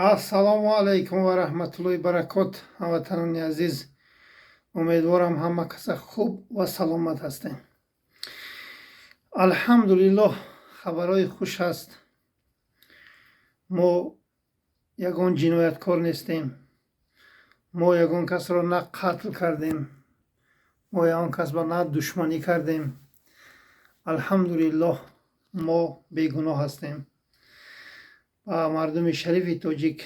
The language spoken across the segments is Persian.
ассалому алайкум ва раҳматуллоҳи баракот. ҳамватанони азиз, умедворам ҳама каса хуб ва саломат ҳастем. алҳамдулиллоҳ, хабарои хуш аст. мо ягон ҷинояткор нестем. мо ягон касро на қатл кардем. мо ягон касро на душманӣ кардем. алҳамдулиллоҳ, мо бегуноҳ ҳастем. ба мардуми шарифи тоҷик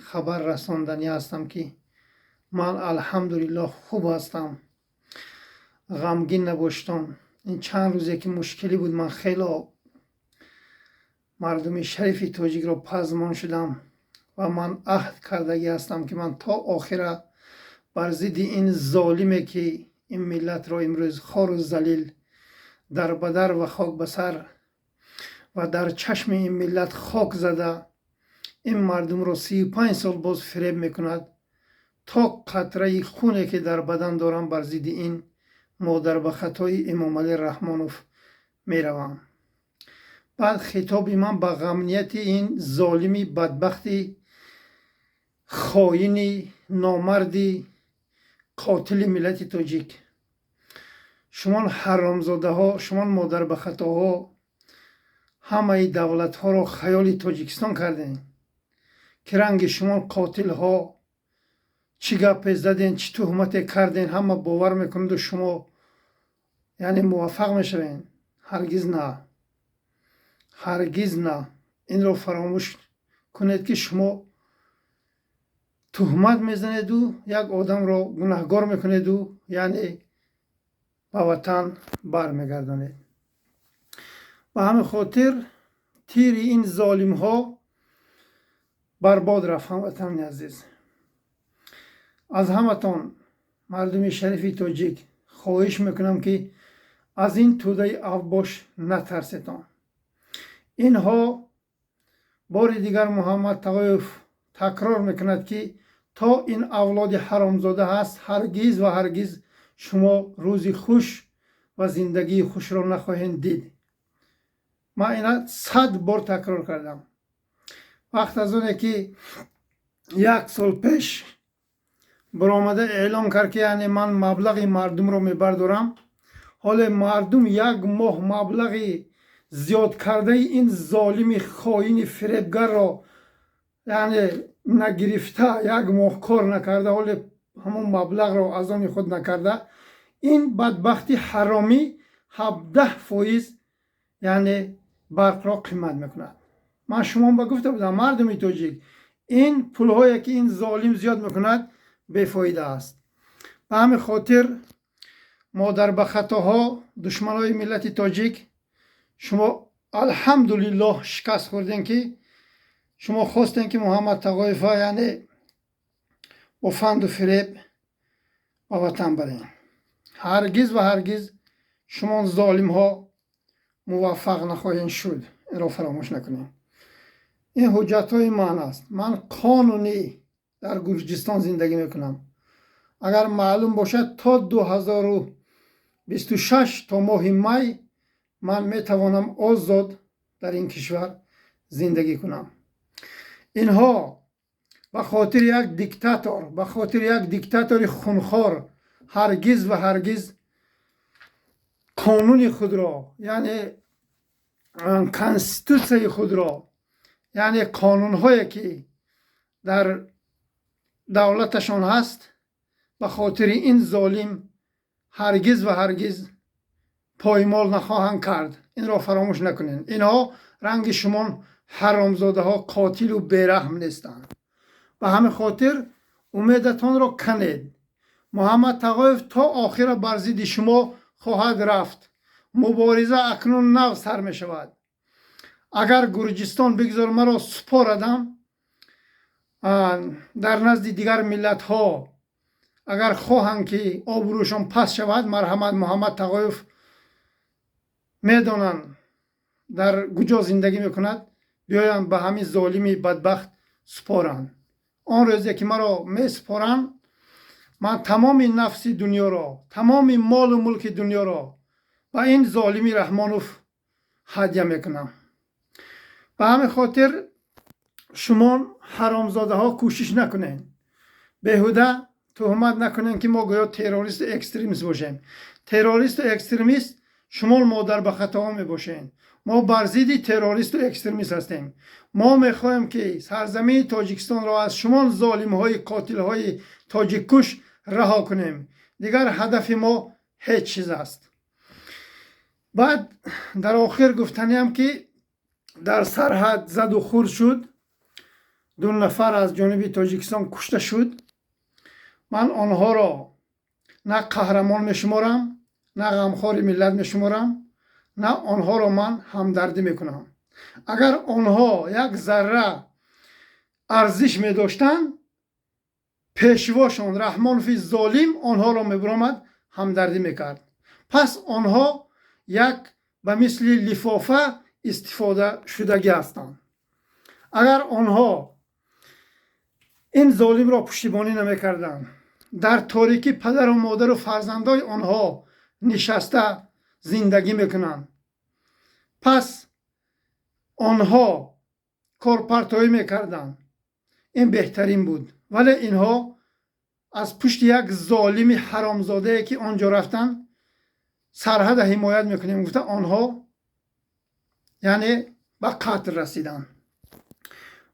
хабар расонданӣ ҳастам, ки ман алҳамдулиллоҳ хуб ҳастам. ғамгин набошдам. ин чанд рӯзе ки мушкилӣ буд, ман хело мардуми шарифи тоҷикро пазмон шудам ва ман аҳд кардагӣ ҳастам, ки ман то охира бар зидди ин золиме, ки ин миллатро имрӯз хору залил, дарбадар ва хок ба сар ва дар чашми ин миллат хок зада ин мардумро 35 сол боз фиреб мекунад. то қатраи хуне ки дар бадан дорам, бар зидди ин модар ба хатои Эмомалӣ Раҳмонов меравам. баъд хитоби ман ба ғамнияти ин золими бадбахти хоини номарди қотили миллати тоҷик. шумон ҳаромзодаҳо, шумон модар ба хатоҳо ҳамаи давлатҳоро хаёли Тоҷикистон кардем, ки ранги шумон қотилҳо чӣ гапе заден, чӣ тӯҳмате карден, ҳама бовар мекунеду шумо яъне муваффақ мешавен. ҳаргиз на, ҳаргиз на. инро фаромӯш кунед, ки шумо тӯҳмат мезанеду як одамро гунаҳгор мекунеду, яъне ба ватан бармегардонед. ба ҳамин хотир тири ин золимҳо барбод рафт. ҳамватанони азиз, аз ҳаматон мардуми шарифи тоҷик хоҳиш мекунам, ки аз ин тӯдаи авбош натарсетон. инҳо бори дигар Муҳаммад Тағоев такрор мекунад, ки то ин авлоди ҳаромзода ҳаст, ҳаргиз ва ҳаргиз шумо рӯзи хуш ва зиндагии хушро нахоҳед дид. ман ина 100 бор такрор кардам. вақт аз оне ки 1 сол пеш баромада эълон кард, ки яъне ман маблағи мардумро мебардорам. ҳоле мардум 1 моҳ маблағи зиёдкардаи ин золими хоини фиребгарро яъне нагирифта, 1 моҳ кор накарда, ҳоле ҳамон маблағро аз они худ накарда, ин бадбахти ҳаромӣ 17% яъне барқро қимат мекунад. ман шумо ба гуфта будам, мардуми тоҷик, ин пулҳое ки ин золим зиёд мекунад бефоида аст. ба ҳамин хотир модар ба хатоҳо, душманои миллати тоҷик, шумо алҳамдулиллоҳ шикаст хӯрдем, ки шумо хостем, ки Муҳаммад Тағоефа яъне бо фанду фиреб ба ватан барем. ҳаргиз ва ҳаргиз шумо золимҳо муваффақ нахоҳед шуд. инро фаромӯш накунед. ин ҳуҷҷатҳои ман аст. ман қонунӣ дар Гурҷистон зиндагӣ мекунам. агар маълум бошад, то 2026 то моҳи май ман метавонам озод дар ин кишвар зиндагӣ кунам. инҳо ба хотири як диктатор, ба хотири як диктатори хунхор ҳаргиз ва ҳаргиз қонуни худро, яъне конститутсияи худро, яъне қонунҳое ки дар давлаташон ҳаст, ба хотири ин золим ҳаргиз ва ҳаргиз поймол нахоҳанд кард. инро фаромӯш накунед. инҳо ранги шумон ҳаромзодаҳо, қотилу бераҳм нестанд. ба ҳамин хотир умедатонро канед. Муҳаммад Тағоев то охира бар зидди шумо хоҳад рафт. мубориза акнун нав сар мешавад. агар Гурҷистон бигзор маро супорадам дар назди дигар миллатҳо, агар хоҳанд ки обрӯшон паст шавад, марҳамат, Муҳаммад Тағоев медонанд дар куҷо зиндагӣ мекунад, биёянд ба ҳамин золими бадбахт супоранд. он рӯзе ки маро месупоранд, ман тамоми нафси дуньёро, тамоми молу мулки дуньёро ба ин золими Раҳмонов ҳадя мекунам. ба ҳамин хотир شما حرامزاده ها کوشش نکنین، بهوده تهمت نکنین که ما گویا تروریست و اکستریمیست باشیم. تروریست و اکستریمیست شما مادر به خطا می باشین. ما بر ضد تروریست و اکستریمیست هستیم. ما میخوایم که سرزمین تاجیکستان را از شما ظالم های قاتل های تاجیک کش رها کنیم. دیگر هدف ما هیچ چیز است. بعد در آخر گفتنیم که در سرحد زد و خورد شد، 2 نفر از جانب تاجیکستان کشته شد. من آنها را نه قهرمان میشمارم، نه غمخوار ملت میشمارم، نه آنها را من همدردی میکنم. اگر آنها یک ذره ارزش میداشتن، پیشواشان رحمان فی ظالم آنها را میبرامد همدردی میکرد. پس آنها یک به مثل لفافه استفاده شدگی هستند. اگر آنها این ظالم را پشتیبانی نمیکردند، در تاریکی پدر و مادر و فرزندای آنها نشسته زندگی میکنند، پس آنها کارپرتایی میکردند، این بهترین بود. ولی اینها از پشت یک ظالم حرامزاده که آنجا رفتن سرحد حمایت میکنیم، گفته آنها یعنی به قتل رسیدن.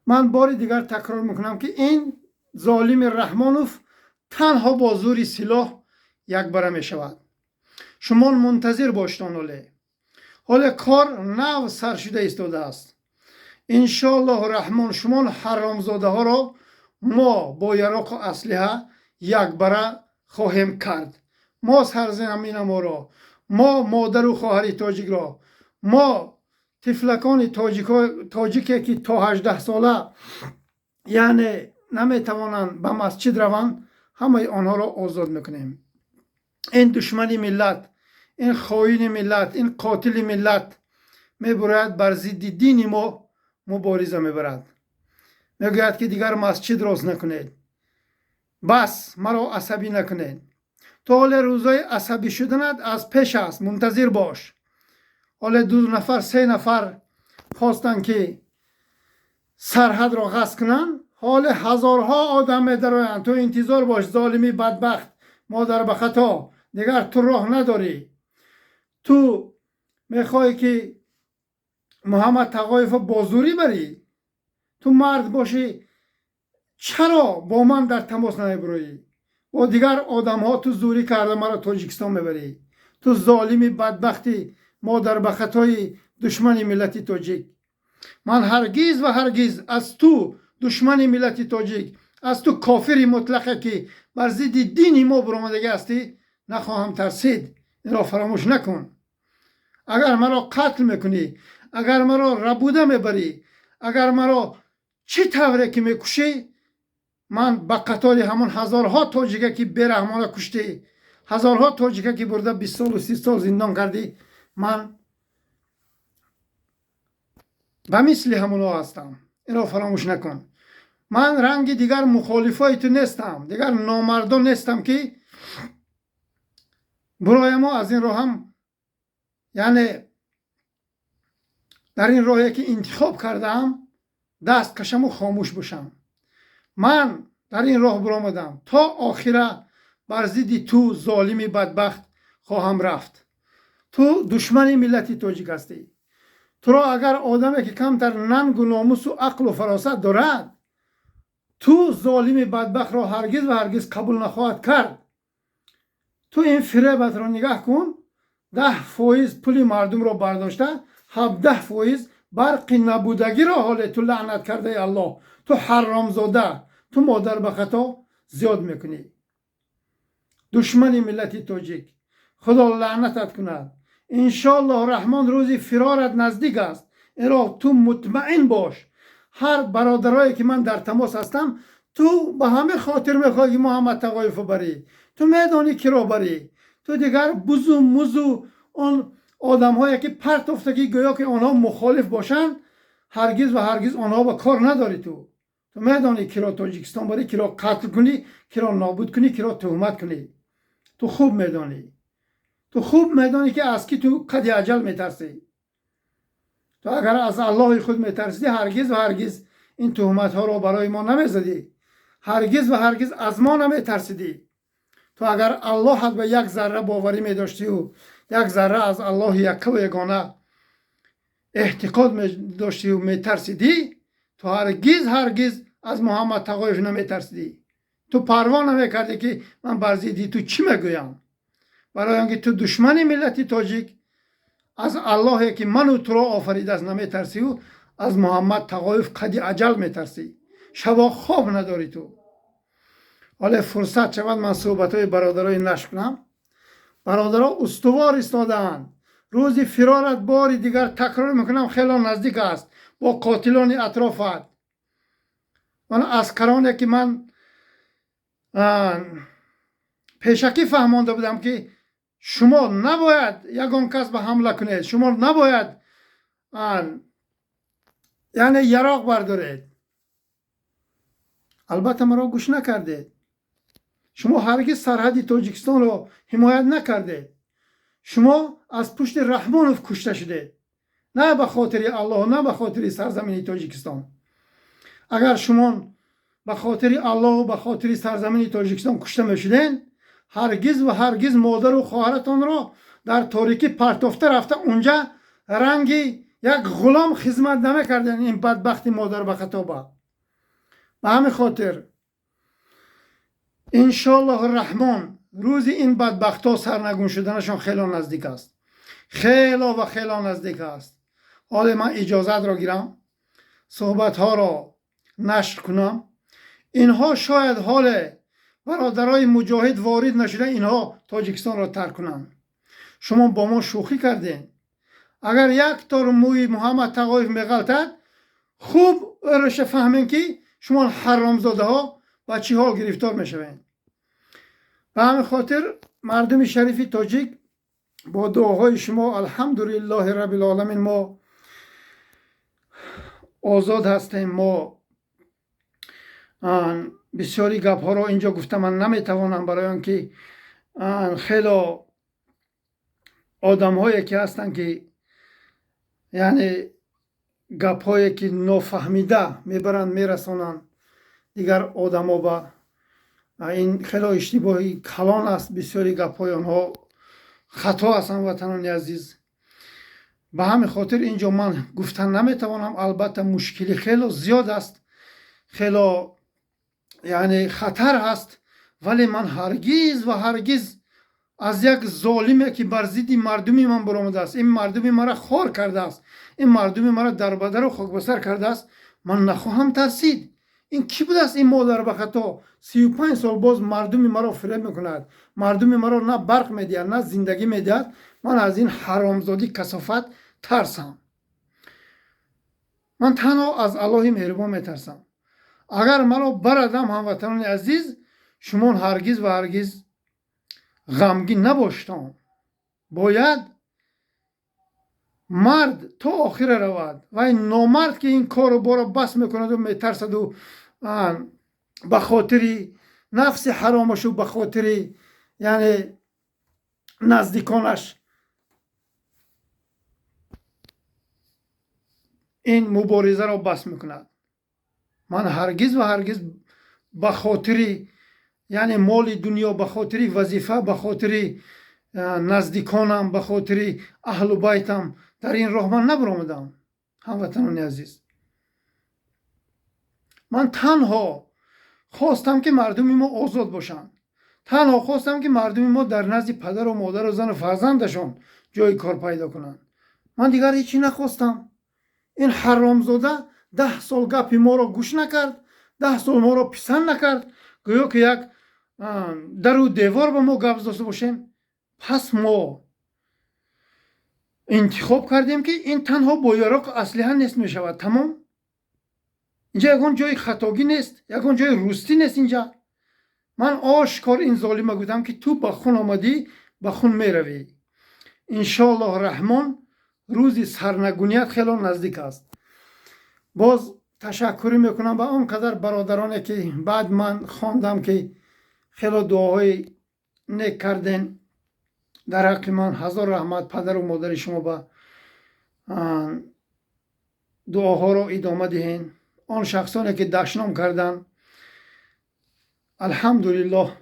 من بار دیگر تکرار میکنم که این ظالم رحمانوف تنها با زور سلاح یک باره میشود. شما منتظر باشید. حال کار نو سر شده ایستاده است. انشاءالله رحمان شما حرامزاده ها را ما با یراق و اسلحه یک باره خواهیم کرد. ما سرزمین ما را، ما مادر و خواهر تاجیک را، ما طفلکان تاجیکی که تا 18 ساله یعنی نمیتوانند به مسجد روند، همه آنها را آزاد میکنیم. این دشمن ملت، این خائن ملت، این قاتل ملت میبرد بر ضد دین ما مبارزه میبرد. میگوید که دیگر مسجد راز نکنید، بس مرا عصبی نکنید. تا حال روزای عصبی شدنت از پیش است، منتظر باش. حالا 2 نفر 3 نفر خواستن که سرحد را غصب کنن، حال هزارها آدم میدرویند. تو انتظار باش ظالمی بدبخت مادر به خطا، دیگر تو راه نداری. تو میخوای که محمد تقایف بازوری بری؟ تو مرد باشی چرا با من در تماس نمیبروی؟ و دیگر آدم ها تو زوری کرده مرا تاجیکستان میبری. تو ظالمی بدبختی مادر به خطای دشمن ملت تاجیک. من هرگز و هرگز از تو دشمن ملت تاجیک، از تو کافر مطلقه که بر ضد دین ما برآمده هستی نخواهم ترسید. این را فراموش نکن. اگر مرا قتل میکنی، اگر مرا ربوده میبری، اگر مرا چی طوره که میکشی، من به قطار همون هزارها تاجیکه که بیرحمانه کشتی، هزارها تاجیکه که برده 20 سال و 30 سال زندان کردی، من به مثل همونا هستم. این را فراموش نکن. من رنگ دیگر مخالفای تو نیستم، دیگر نامردان نیستم که برای ما از این راه هم یعنی در این راهی که انتخاب کردم دست کشم و خاموش باشم. من در این راه برآمدم تا آخره بر ضد تو ظالمی بدبخت خواهم رفت. تو دشمن ملت تاجیک هستی. تو را اگر آدمی که کمتر ننگ و ناموس و عقل و فراست دارد، تو ظالم بدبخت را هرگز و هرگز قبول نخواهد کرد. تو این فریبت را نگاه کن. 10% پول مردم را برداشته، 17% برق نبودگی را حال تو لعنت کرده. الله، تو حرامزاده، تو مادر به خطا زیاد میکنی. دشمن ملت تاجیک، خدا لعنتت کند. انشاءالله رحمان روزی فرارت نزدیک است. این را تو مطمئن باش. هر برادرایی که من در تماس هستم، تو به همه خاطر میخوای که محمد تقایف بری. تو میدانی کی را بری. تو دیگر بزو مزو اون آدم هایی که پرت افتگی گویا که آنها مخالف باشن، هرگز و هرگز آنها با کار نداری. تو میدانی کی را تاجیکستان بری، کی را قتل کنی، کی را نابود کنی، کی را تهمت کنی. تو خوب میدانی. تو خوب میدانی که از کی تو قد اجل میترسی. تو اگر از الله خود میترسی هرگز و هرگز این تهمت ها رو برای ما نمیزدی، هرگز و هرگز از ما نمیترسیدی. تو اگر الله به یک ذره باوری میداشتی و یک ذره از الله یک و یگانه اعتقاد داشتی و میترسیدی، تو هرگز از محمد تقایف نمیترسیدی. تو پروا نمیکردی که من برزیدی تو چی میگویم، برای اینکه تو دشمن ملت تاجیک از الله که من و تو را آفریده است نمیترسی و از محمد تقایف قدی اجل میترسی. شبا خواب نداری تو. حالا فرصت شود من صحبت های برادرای نشر کنم. برادرها استوار ایستاده‌اند. روز فرارت باری دیگر تکرار میکنم خیلی نزدیک است با قاتلان اطرافت. من عسکرانی که من پیشکی فهمانده بودم که شما نباید یگان کس به حمله کنید، شما نباید یعنی یراق بردارید. البته مرا گوش نکردید. شما هرگز سرحد تاجیکستان رو حمایت نکردید. شما از پشت رحمانوف کشته شدید، نه به خاطر الله، نه به خاطر سرزمین تاجیکستان. اگر شما به خاطر الله و به خاطر سرزمین تاجیکستان کشته میشدین، هرگز و هرگز مادر و خواهرتان را در تاریکی پرتافته رفته اونجا رنگی یک غلام خدمت نمیکردین. این بدبختی مادر به خطابه. به همین خاطر انشالله الرحمن روز این بدبخت ها سرنگون شدنشان خیلی نزدیک است، خیلی نزدیک است. حالا من اجازت را گیرم صحبت ها را نشر کنم. اینها شاید حال برادرای مجاهد وارد نشده اینها تاجیکستان را ترک کنند. شما با ما شوخی کردین. اگر یک تار موی محمد تقایف میغلطد، خوب ارش فهمین که شما حرامزاده ها با چی حال گرفتار میشوین. به همین خاطر مردم شریف تاجیک با دعاهای شما الحمدلله رب العالمین ما آزاد هستیم. ما بسیاری گپ ها را اینجا گفتم من نمیتوانم، برای آنکه خیلی آدم هایی که هستن که یعنی گپ هایی که نفهمیده میبرن میرسانن دیگر آدم ها به این خیلی اشتباهی کلان است. بسیاری گپ های آنها خطا هستن وطنان عزیز. به همین خاطر اینجا من گفتن نمیتوانم. البته مشکلی خیلی زیاد است، خیلی یعنی خطر هست، ولی من هرگز و هرگز از یک ظالمی که بر ضد مردمی من برآمده است، این مردمی مرا خار کرده است، این مردمی مرا در بدر و خاک بسر کرده است، من نخواهم ترسید. این کی بود است این مادر به خطا 35 سال باز مردمی مرا فریب میکند، مردمی مرا نه برق میدهد نه زندگی میدهد. من از این حرامزادی کثافت ترسم. من تنها از الله مهربان میترسم. اگر مرا بردم هموطنان عزیز، شما هرگز و هرگز غمگین نباشتم. باید مرد تا آخر رود و این نامرد که این کار رو بارا بس میکند و میترسد و به خاطر نفس حرامش و به خاطر یعنی نزدیکانش این مبارزه را بس میکند. من هرگز و هرگز به خاطر یعنی مال دنیا، به خاطر وظیفه، به خاطر نزدیکانم، به خاطر اهل و بیتم در این راه من نبرآمدم. هموطنان عزیز، من تنها خواستم که مردم ما آزاد باشند. تنها خواستم که مردم ما در نزد پدر و مادر و زن و فرزندشان جای کار پیدا کنند. من دیگر هیچی نخواستم. این حرامزاده 10 سال گپ ما را گوش نکرد، 10 سال ما را پسند نکرد، گویا که یک در و دیوار به ما گپ داشته باشیم. پس ما انتخاب کردیم که این تنها با یراق اسلحه نیست میشود. تمام. اینجا یکان جای خطاگی نیست، یکان جای روستی نیست. اینجا من آشکار این ظالم گفتم که تو به خون آمدی به خون میروی. انشالله الرحمن روزی سرنگونیت خیلی نزدیک است. باز تشکر میکنم به آنقدر برادرانی که بعد من خواندم که خیلی دعاهای نیک کردین در حق من. هزار رحمت پدر و مادر شما به دعاها رو ادامه دهین. آن شخصانی که دشنام کردن الحمدلله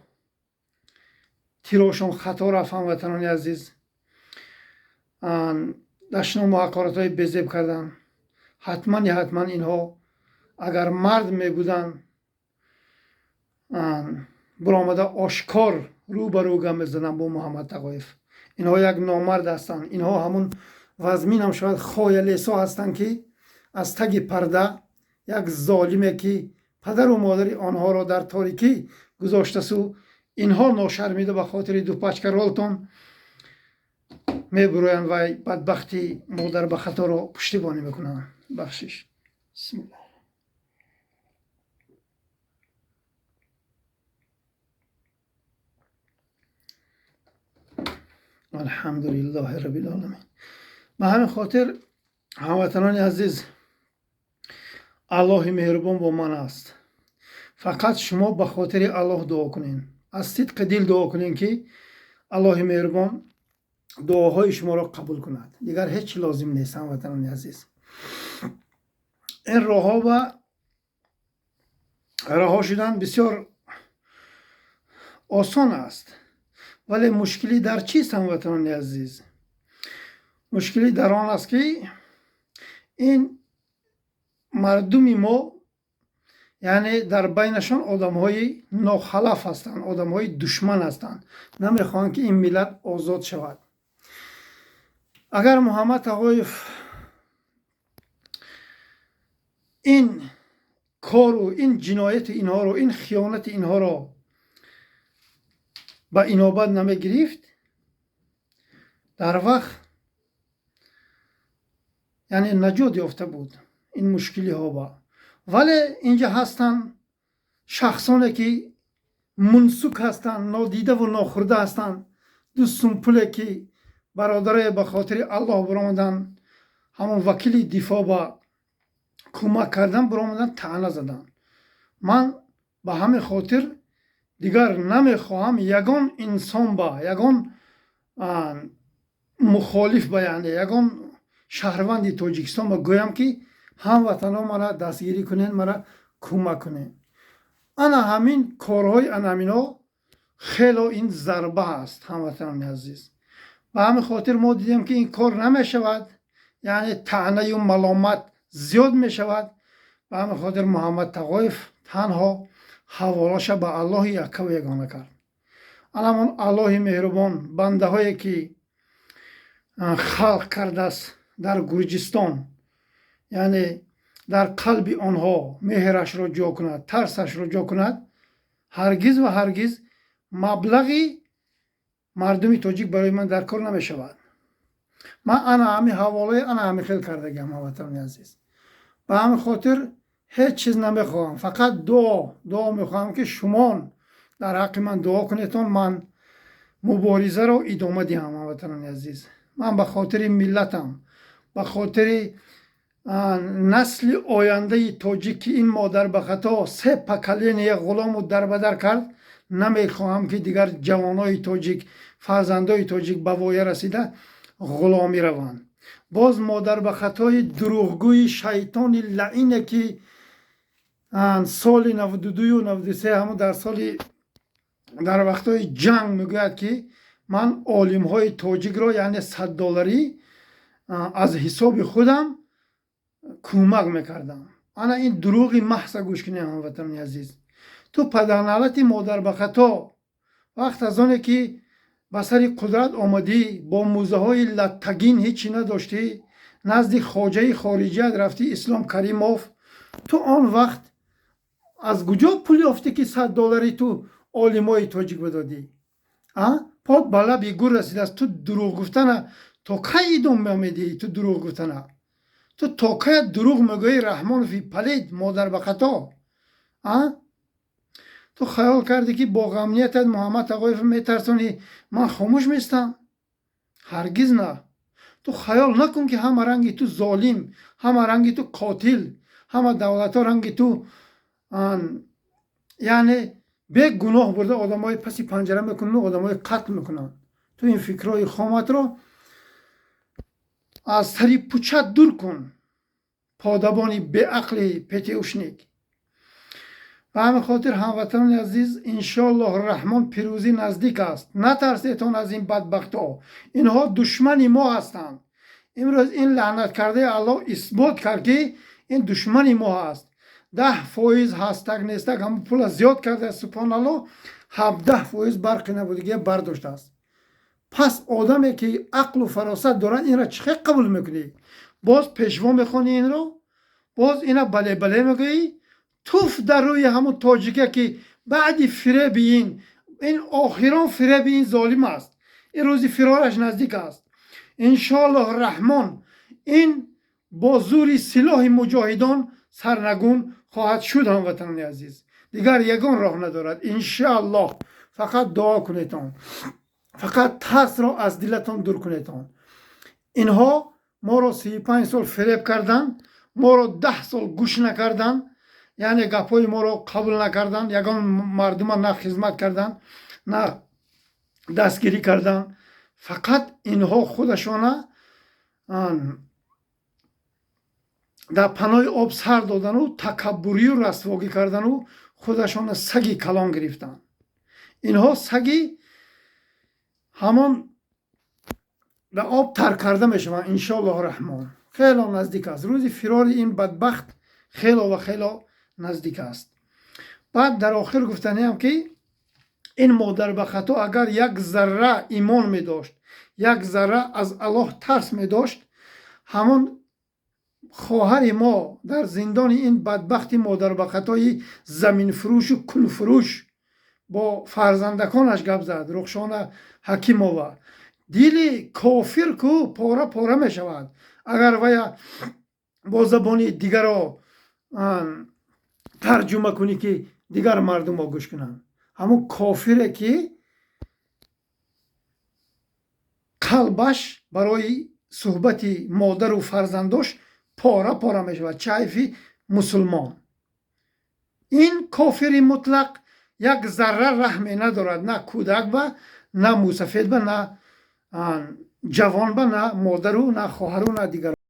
تیراشون خطا رفت. هموطنان عزیز دشنام و حقارت های بزرگ کردن. حتما اینها اگر مرد می بودن برآمده آشکار رو به رو می زدن با محمد تقایف. اینها یک نامرد هستند. اینها همون وزمین هم شاید خایلیسا هستند که از تگ پرده یک ظالمه که پدر و مادر آنها را در تاریکی گذاشته سو اینها ناشرمیده به خاطر دو پچک رولتون میبروین و بدبختی مادر به خطا را پشتیبانی میکنن. بخشش. بسم الله. الحمدلله رب العالمین. به همین خاطر هموطنان عزیز الله مهربان با من است. فقط شما به خاطر الله دعا کنین. از صدق دل دعا کنین که الله مهربان دعاهای شما را قبول کند. دیگر هیچ لازم نیست هموطنان عزیز. این راه شدن بسیار آسان است. ولی مشکلی در چیست هموطنان عزیز؟ مشکلی در آن است که این مردم ما یعنی در بینشان آدم های ناخلف هستند، آدم های دشمن هستند. نمیخواهند که این ملت آزاد شود. اگر محمد تقایف این کار و این جنایت اینها رو، این خیانت اینها رو به اینابت نمی گرفت، در وقت یعنی نجات یافته بود این مشکلی ها با. ولی اینجا هستن شخصانی که منسوک هستن، نادیده و ناخورده هستن. دو سمپله که برادره به خاطر الله برآمدن، همون وکیل دفاع با کمک کردن برآمدن طعنه زدن. من به همین خاطر دیگر نمیخواهم یگان انسان با یگان مخالف با یعنی یگان شهروند تاجیکستان با گویم که هموطنان مرا دستگیری کنین، مرا کمک کنین. انا همین کارهای انامینا خیلی این ضربه است هموطنان عزیز. به همین خاطر ما دیدیم که این کار نمی شود، یعنی طعنه و ملامت زیاد می شود. به همین خاطر محمد تقایف تنها حوالش به الله یکه و یگانه کرد. الان الله مهربان بنده هایی که خلق کرده است در گرجستان، یعنی در قلب آنها مهرش را جا کند، ترسش را جا کند، هرگز و هرگز مبلغی مردمی تاجیک برای من در کار نمی شود. من همین حواله همین خیلی کرده گم هموطنان عزیز. به همین خاطر هیچ چیز نمیخواهم، فقط دعا میخواهم که شما در حق من دعا کنیتون من مبارزه را ادامه دهم هموطنان عزیز. من به خاطر ملتم، به خاطر نسل آینده تاجیک که این مادر به خطا 3 پکلین یک غلام رو در بدر کرد، نمیخواهم که دیگر جوانای تاجیک، فرزندای تاجیک به وایه رسیده غلامی روند. باز مادر به خطای دروغگوی شیطان لعینه که سال 92 و 93 همون در وقتای جنگ میگوید که من عالم های تاجیک را یعنی $100 از حساب خودم کمک میکردم. انا این دروغی محض گوش کنیم هموطنان عزیز. تو پدرنالت مادر به خطا وقت از آنه که به سر قدرت آمدی، با موزه های لطگین هیچی نداشتی، نزد خواجه خارجیت رفتی اسلام کریموف، تو آن وقت از کجا پول یافتی که $100 تو عالمای تاجیک بدادی؟ پاد بالا بیگور رسیده است. تو دروغ گفتن تا کی ادامه میدی؟ تو دروغ گفتن تو تا کی دروغ میگویی؟ رحمان فی پلید مادر به خطا. تو خیال کردی که با غمنیتت محمد تقایف میترسونی من خاموش میستم؟ هرگز نه. تو خیال نکن که همه رنگی تو ظالم، همه رنگی تو قاتل، همه دولت ها رنگی تو یعنی به گناه برده آدم های پسی پنجره میکنن و آدم های قتل میکنن. تو این فکرهای خامت رو از سری پوچت دور کن. پادبانی به عقل پتیوشنیک. به همین خاطر هموطنان عزیز انشاءالله الرحمن پیروزی نزدیک است. نترسیدتان از این بدبختا، اینها دشمن ما هستند. امروز این لعنت کرده الله اثبات کرد که این دشمن ما است. 10% هستک نیستک هم پول زیاد کرده سبحان الله، 17% برقی نبودگی برداشت است. پس آدمی که عقل و فراست دارن این را چه قبول میکنی؟ باز پیشوا میخوانی این رو، باز اینا بله بله میگی، توف در روی همون تاجیکه که بعدی فریب این آخران فریب این ظالم است. این روزی فرارش نزدیک است. انشاءالله الرحمن این با زور سلاح مجاهدان سرنگون خواهد شد هموطنان عزیز. دیگر یگان راه ندارد. انشاءالله فقط دعا کنیدان، فقط ترس را از دلتان دور کنیدان. اینها ما را 35 سال فریب کردن، ما را 10 سال گوش نکردن، یعنی گپای ما را قبول نکردن، یگان مردم نه خدمت کردن نه دستگیری کردن. فقط اینها خودشان در پناه آب سر دادن و تکبری و رسواگی کردن و خودشان سگی کلان گرفتن. اینها سگی همان به آب تر کرده می شوند انشاءالله الرحمن. خیلی نزدیک است. روزی فرار این بدبخت خیلی و خیلی نزدیک است. بعد در آخر گفتنی هم که این مادر به خطا اگر یک ذره ایمان می داشت، یک ذره از الله ترس می داشت، همون خواهر ما در زندان این بدبختی مادر به خطای زمین فروش و کل فروش با فرزندکانش گپ زد. رخشان حکیمова دل کافر کو پاره پاره می شود اگر وی با زبانی دیگر را ترجمه کنی که دیگر مردم را گوش کنند. همون کافره که قلبش برای صحبت مادر و فرزندش پاره پاره می شود. چایفی مسلمان. این کافر مطلق یک ذره رحمی ندارد، نه کودک به، نه موسفید به، نه جوان به، نه مادر و نه خواهر و نه دیگر.